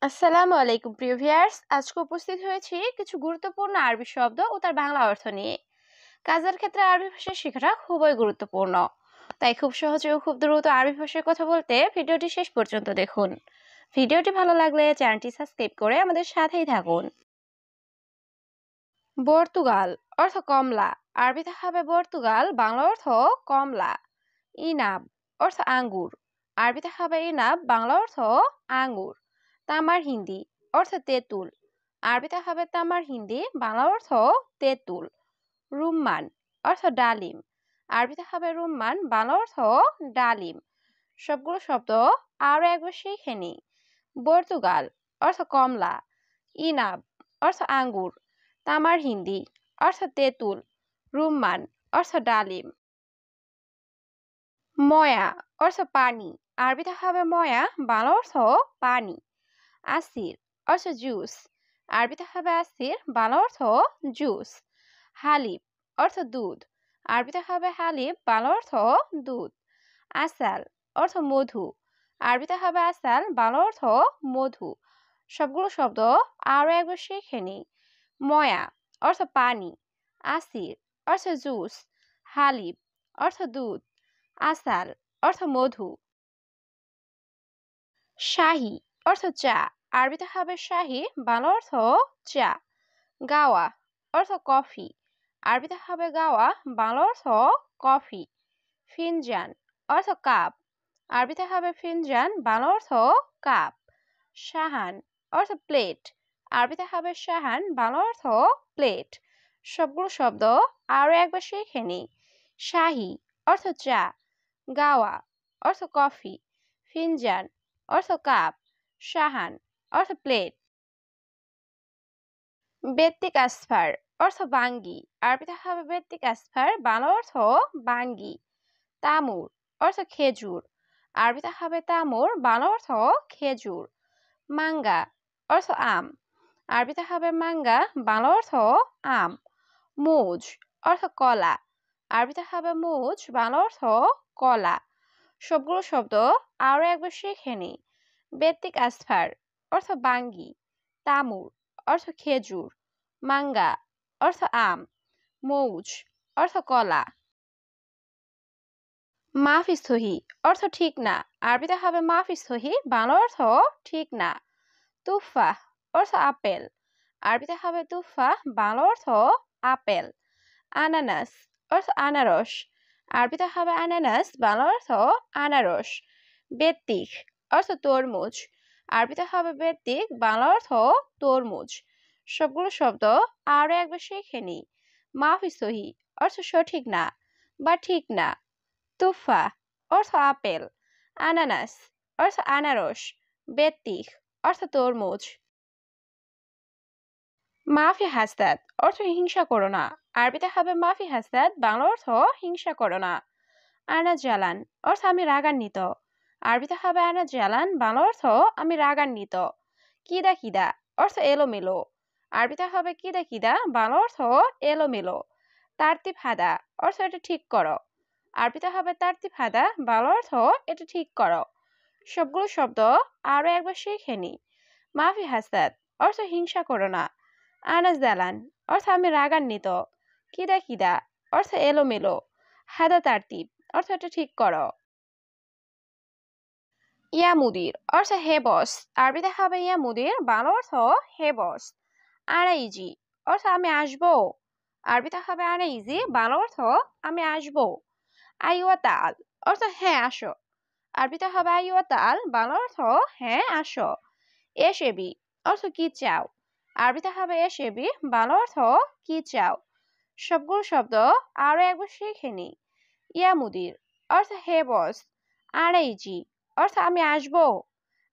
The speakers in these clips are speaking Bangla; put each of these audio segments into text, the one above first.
আসসালামু আলাইকুম প্রিয় ভিউয়ার্স, আজকে উপস্থিত হয়েছি কিছু গুরুত্বপূর্ণ আরবি শব্দ ও তার বাংলা অর্থ নিয়ে। কাজের ক্ষেত্রে আরবি ভাষা শেখাটা খুবই গুরুত্বপূর্ণ, তাই খুব সহজে ও খুব দ্রুত আরবি ভাষায় কথা বলতে ভিডিওটি শেষ পর্যন্ত দেখুন। ভিডিওটি ভালো লাগলে চ্যানেলটি সাবস্ক্রাইব করে আমাদের সাথেই থাকুন। পর্তুগাল অর্থ কমলা, আরবিতে হবে পর্তুগাল, বাংলা অর্থ কমলা। ইনাব অর্থ আঙ্গুর, আরবিতে হবে ইনাব, বাংলা অর্থ আঙ্গুর। তামার হিন্দি অর্থ তেঁতুল, আরবিতে হবে তামার হিন্দি, বাংলা অর্থ তেঁতুল। রুম্মান অর্থ ডালিম, আরবিতে হবে রুম্মান, বাংলা অর্থ ডালিম। সবগুলো শব্দ আরো একবার শিখে নিই। পর্তুগাল অর্থ কমলা, ইনাব অর্থ আঙ্গুর, তামার হিন্দি অর্থ তেঁতুল, রুম্মান অর্থ ডালিম। ময়া অর্থ পানি, আরবিতে হবে ময়া, বাংলা অর্থ পানি। আসির অর্থ জুস, আরবিতে হবে আসির, বাংলা অর্থ জুস। হালিব অর্থ দুধ, আরবিতে হবে হালিব, বাংলা অর্থ দুধ। আসাল অর্থ মধু, আরবিতে হবে আসাল, বাংলা অর্থ মধু। সবগুলো শব্দ আরো একবার শিখে নিই। ময়া অর্থ পানি, আসির অর্থ জুস, হালিব অর্থ দুধ, আসাল অর্থ মধু। শাহি অর্থ চা, আরবিতে হবে শাহি, বাংলা অর্থ চা। গাওয়া অর্থ কফি, আরবিতে হবে গাওয়া, বাংলা অর্থ কফি। ফিনজান অর্থ কাপ, আরবিতে হবে ফিনজান, বাংলা অর্থ কাপ। সাহান অর্থ প্লেট, আরবিতে হবে সাহান, বাংলা অর্থ প্লেট। সবগুলো শব্দ আরো একবার শিখে নিই। শাহি অর্থ চা, গাওয়া অর্থ কফি, ফিনজান অর্থ কাপ, সাহান অর্থ প্লেট। বেত্তিক আসফার অর্থ বাঙ্গি, আরবিতে হবে বেত্তিক আসফার, বাংলা অর্থ বাঙ্গি। তামুর অর্থ খেজুর, আরবিতে হবে তামুর, বাংলা অর্থ খেজুর। মাঙ্গা অর্থ আম, আরবিতে হবে মাঙ্গা, বাংলা অর্থ আম। মুজ অর্থ কলা, আরবিতে হবে মুজ, বাংলা অর্থ কলা। সবগুলো শব্দ আরো একবার শিখে নিই। বেত্তিক আসফার অর্থ বাঙ্গি, তামুর অর্থ খেজুর, মাঙ্গা অর্থ আম, মৌজ অর্থ কলা। মাফি সহি অর্থ ঠিক না, আরবিতে হবে মাফি সহি, বাংলা অর্থ ঠিক না। তুফা অর্থ আপেল, আরবিতে হবে তুফা, বাংলা অর্থ আপেল। আনানাস অর্থ আনারস, আরবিতে হবে আনানাস, বাংলা অর্থ আনারস। বেত্তিক অর্থ তরমুজ, আরবিতে হবে বেত্তিক, বাংলা অর্থ তরমুজ। সবগুলো শব্দ আরো একবার শিখে নিই। মাফি সহি অর্থ সঠিক না বা ঠিক না। তুফা অর্থ আপেল, আনানাস অর্থ আনারস, বেত্তিক অর্থ তরমুজ। মাফি হাসদাত অর্থ হিংসা করো না, আরবিতে হবে মাফি হাসদাত, বাংলা অর্থ হিংসা করো না। আনা জালান অর্থ আমি রাগান্বিত, আরবিতে হবে আনা জালান, বাংলা অর্থ আমি রাগান্বিত। কিদা কিদা অর্থ এলোমেলো, আরবিতে হবে কিদা কিদা, বাংলা অর্থ এলোমেলো। তারতিব হাদা অর্থ এটা ঠিক করো, আরবিতে হবে তারতিব হাদা, বাংলা অর্থ এটা ঠিক করো। সবগুলো শব্দ আরো একবার শিখে নি। মাফি হাসদাত অর্থ হিংসা করো না, আনাজ দালান অর্থ আমি রাগান্বিত, কিদা কিদা অর্থ এলোমেলো, হাদা তারতিব অর্থ এটা ঠিক করো। ইয়া মুদির অর্থ হে বস, আরবিতে হবে ইয়া মুদির, বাংলা অর্থ হে বস। আনাইজি অর্থ আমি আসবো, আরবিতে হবে আনাইজি, বাংলা অর্থ আমি আসবো। আইওয়া তাল অর্থ হ্যাঁ আসো, আরবিতে হবে আইওয়া তাল, বাংলা অর্থ হ্যাঁ আসো। এসেবি অর্থ কি চাও, আরবিতে হবে এসেবি, বাংলা অর্থ কি চাও। সবগুলো শব্দ আরো একবার শিখে নি। ইয়া মুদির অর্থ হে বস, আনাইজি অর্থ আমি আসবো,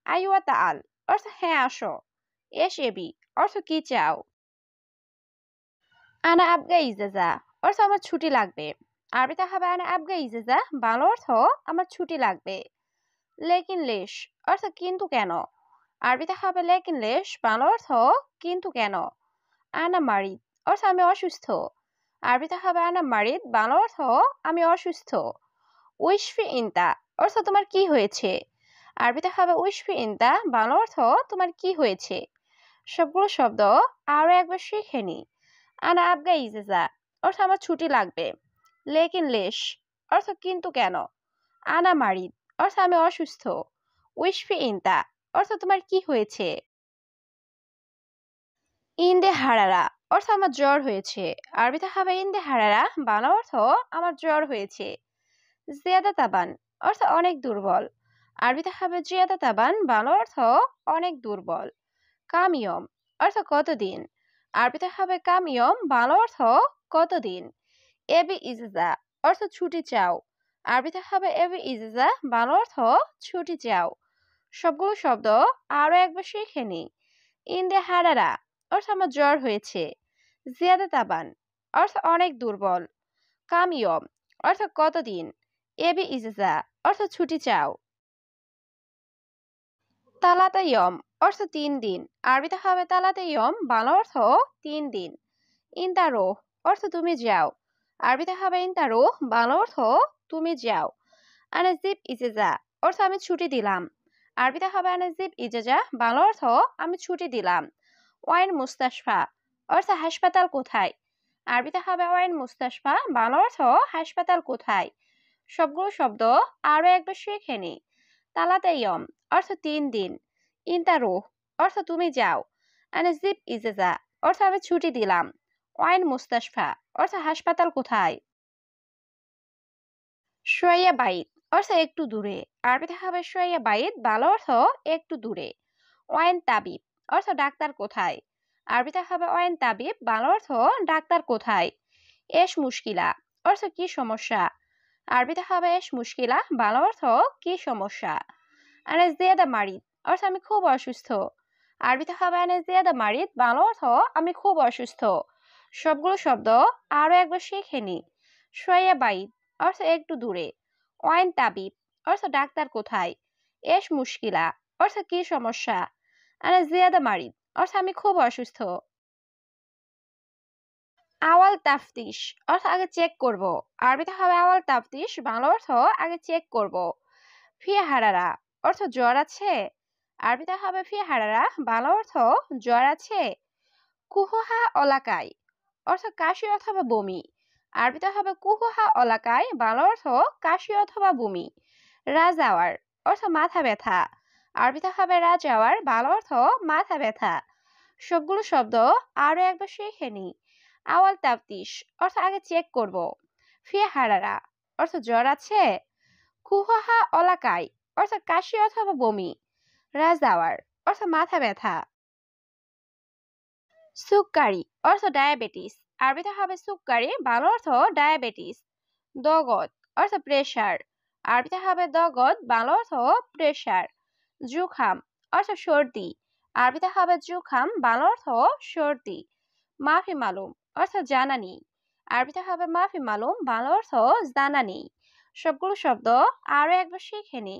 আইওয়া তাল অর্থ হ্যাঁ আসো, এসেবি অর্থ কি চাও। আনা আবগা ইজাজা অর্থ আমার ছুটি লাগবে, আরবিতে হবে আনা আবগা ইজাজা, বাংলা অর্থ আমার ছুটি লাগবে। লেকিন লেশ অর্থ কিন্তু কেন, আরবিতে হবে লেকিন লেশ, বাংলা অর্থ কিন্তু কেন। আনা মারিদ অর্থ আমি অসুস্থ, আরবিতে হবে আনা মারিদ, বাংলা অর্থ আমি অসুস্থ। উইশফি ইনতা অর্থ তোমার কি হয়েছে, আরবিতে হবে উইশফি ইনতা, বাংলা অর্থ তোমার কি হয়েছে। সবগুলো শব্দ আরো একবার শিখে নি। আনা আবগা ইজেজা অর্থ আমার ছুটি লাগবে। লেকিন লেশ অর্থ কিন্তু কেন। আনা মারিদ অর্থ আমি অসুস্থ। উইশফি ইনতা অর্থ তোমার কি হয়েছে। ইন্দে হারারা অর্থ আমার জ্বর হয়েছে। আরবিতে হবে ইন্দে হারারা, বাংলা অর্থ আমার জ্বর হয়েছে। জিয়াদা তাবান অর্থ অনেক দুর্বল। আরবিতে হবে জিয়াদা তাবান, বাংলা অর্থ অনেক দুর্বল। কামিয়ম অর্থ কতদিন। আরবিতে হবে কামিয়ম, বাংলা অর্থ কতদিন। এবি ইজাজা অর্থ ছুটি চাও। আরবিতে হবে এবি ইজাজা, বাংলা অর্থ ছুটি চাও। সবগুলো শব্দ আরো একবার শিখে নি। ইন্দে হারারা অর্থ আমার জ্বর হয়েছে। জিয়াদা তাবান অর্থ অনেক দুর্বল। কামিয়ম অর্থ কতদিন। এবি ইজাজা অর্থ ছুটি চাও। তালাতা ইয়ম অর্থ 3 দিন। আরবিতে হবে তালাতা ইয়ম, বাংলা অর্থ 3 দিন। ইনতারো অর্থ তুমি যাও। আরবিতে হবে ইনতারো, বাংলা অর্থ তুমি যাও। আনাজিব ইজেজা অর্থ আমি ছুটি দিলাম। আরবিতে হবে আনাজিব ইজেজা, বাংলা অর্থ আমি ছুটি দিলাম। ওয়াইন মুস্তাশফা অর্থ হাসপাতাল কোথায়। আরবিতে হবে ওয়াইন মুস্তাশফা, বাংলা অর্থ হাসপাতাল কোথায়। সবগুলো শব্দ আরো একবার শিখে নি। তালাতা ইয়ম অর্থ 3 দিন। ইনতারো অর্থ তুমি যাও। আনাজিব ইজেজা অর্থ আমি ছুটি দিলাম। ওয়াইন মুস্তাশফা অর্থ হাসপাতাল কোথায়। শোয়া বাইত অর্থ একটু দূরে। আরবিতে হবে শোয়া বাইত, বাংলা অর্থ একটু দূরে। ওয়াইন তাবিব অর্থ ডাক্তার কোথায়। আরবিতে হবে ওয়াইন তাবিব, বাংলা অর্থ ডাক্তার কোথায়। এস মুশকিলা অর্থ কি সমস্যা। আরবিতে হবে এস মুশকিলা, বাংলা অর্থ কি সমস্যা। আনাস জিয়াদা মারিদ অর্থ আমি খুব অসুস্থ। আরবিতে হবে আনাস জিয়াদা মারিদ, বাংলা অর্থ আমি খুব অসুস্থ। সবগুলো শব্দ আরো একবার শিখে নি। শোয়া বাইত অর্থ একটু দূরে। ওয়াইন তাবিব অর্থ ডাক্তার কোথায়। এস মুশকিলা অর্থ কি সমস্যা। আনাস জিয়াদা মারিদ অর্থ আমি খুব অসুস্থ। আওয়াল তাফতিশ অর্থ আগে চেক করব। আরবিতে হবে আওয়াল তাফতিশ, বাংলা অর্থ আগে চেক করব। ফিয়া হারারা অর্থ জ্বর আছে। আরবিতে হবে ফিয়া হারারা, বাংলা অর্থ জ্বর আছে। কুহুহা অলাকায় অর্থ কাশি অথবা বমি। আরবিতে হবে কুহুহা অলাকায়, বাংলা অর্থ কাশি অথবা বমি। রাজাওয়ার অর্থ মাথা ব্যথা। আরবিতে হবে রাজাওয়ার, বাংলা অর্থ মাথা ব্যথা। সবগুলো শব্দ আরো একবার শিখে নি। আওয়াল তাফতিশ অর্থ আগে চেক করব। ফিয়া হারারা অর্থ জ্বর আছে। কুহুহা অলাকায় অর্থ কাশি অথবা বমি। রাজাওয়ার অর্থ মাথা ব্যথা। সুক্কারি অর্থ ডায়াবেটিস। আরবিতে হবে সুক্কারি, বাংলা অর্থ ডায়াবেটিস। দগদ অর্থ প্রেসার। আরবিতে হবে দগদ, বাংলা অর্থ প্রেসার। জুখাম অর্থ সর্দি। আরবিতে হবে জুখাম, বাংলা অর্থ সর্দি। মাফি মালুম অর্থ জানা নেই। আরবিতে হবে মাফি মালুম, বাংলা অর্থ জানা নেই। সবগুলো শব্দ আরো একবার শিখে নি।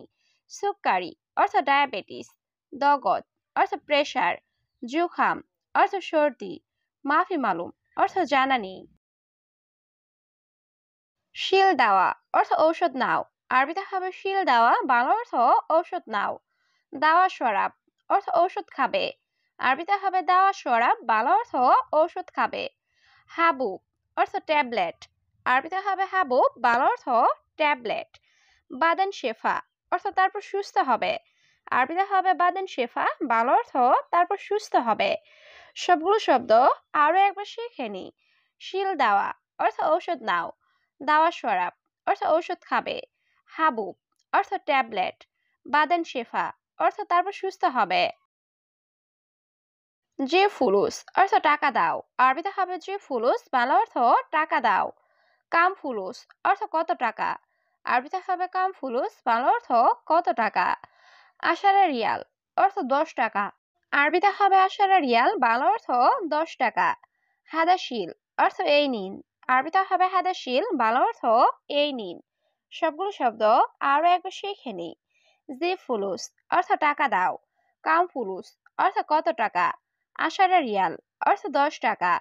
সুক্কারি অর্থ ডায়াবেটিস। দগদ অর্থ প্রেসার। জুখাম অর্থ সর্দি। মাফি মালুম অর্থ জানা নেই। শিল দেওয়া অর্থ ঔষধ নাও। আরবিতে হবে শিল দেওয়া, বাংলা অর্থ ঔষধ নাও। দাওয়া শরাব অর্থ ঔষধ খাবে। আরবিতে হবে দাওয়া শরাব, বাংলা অর্থ ঔষধ খাবে। হাবুব অর্থ ট্যাবলেট। আরবিতে হবে হাবুব, বাংলা অর্থ ট্যাবলেট। বাদেন শেফা অর্থ তারপর সুস্থ হবে। আরবিতে হবে বাদেন শেফা, বাংলা অর্থ তারপর সুস্থ হবে। সবগুলো শব্দ আরো একবার শিখে নি। শিল দেওয়া অর্থ ঔষধ নাও। দাওয়া শরাব অর্থ ঔষধ খাবে। হাবুব অর্থ ট্যাবলেট। বাদেন শেফা অর্থ তারপর সুস্থ হবে। যে ফুলুস অর্থ টাকা দাও। আরবিতে হবে যে ফুলুস, বাংলা অর্থ টাকা দাও। কাম ফুলুস অর্থ কত টাকা। আরবিতে হবে কাম ফুলুস, বাংলা অর্থ কত টাকা। আশারা রিয়াল অর্থ 10 টাকা। আরবিতে হবে আশারা রিয়াল, বাংলা অর্থ 10 টাকা। হাদাশিল অর্থ এই নিন। আরবিতে হবে হাদাশিল, বাংলা অর্থ এই নিন। সবগুলো শব্দ আরো একবার শিখে নি। জি ফুলুস অর্থ টাকা দাও। কাম ফুলুস অর্থ কত টাকা। আশারা রিয়াল অর্থ 10 টাকা।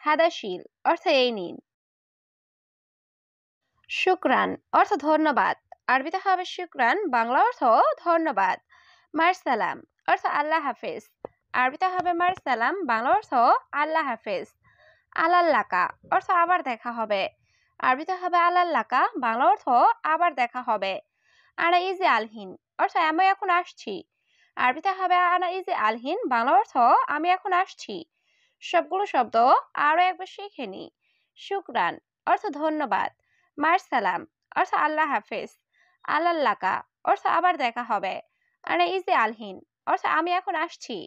হাদাশিল অর্থ এই নিন। শুক্রান অর্থ ধন্যবাদ। আরবিতে হবে শুক্রান, বাংলা অর্থ ধন্যবাদ। মার সালাম অর্থ আল্লাহ হাফেজ। আরবিতে হবে মার সালাম, বাংলা অর্থ আল্লাহ হাফেজ। আলাল্লাকা অর্থ আবার দেখা হবে। আরবিতে হবে আলাল্লাকা, বাংলা অর্থ আবার দেখা হবে। আনা ইজি আলহিন অর্থ আমি এখন আসছি। আরবিতে হবে আনা ইজি আলহিন, বাংলা অর্থ আমি এখন আসছি। সবগুলো শব্দ আরো একবার শিখে নি। শুকরান অর্থ ধন্যবাদ। মার সালাম অর্থ আল্লাহ হাফেজ। আলাল্লাকা অর্থ আবার দেখা হবে। আনা ইজি আলহিন অর্থ আমি এখন আসছি।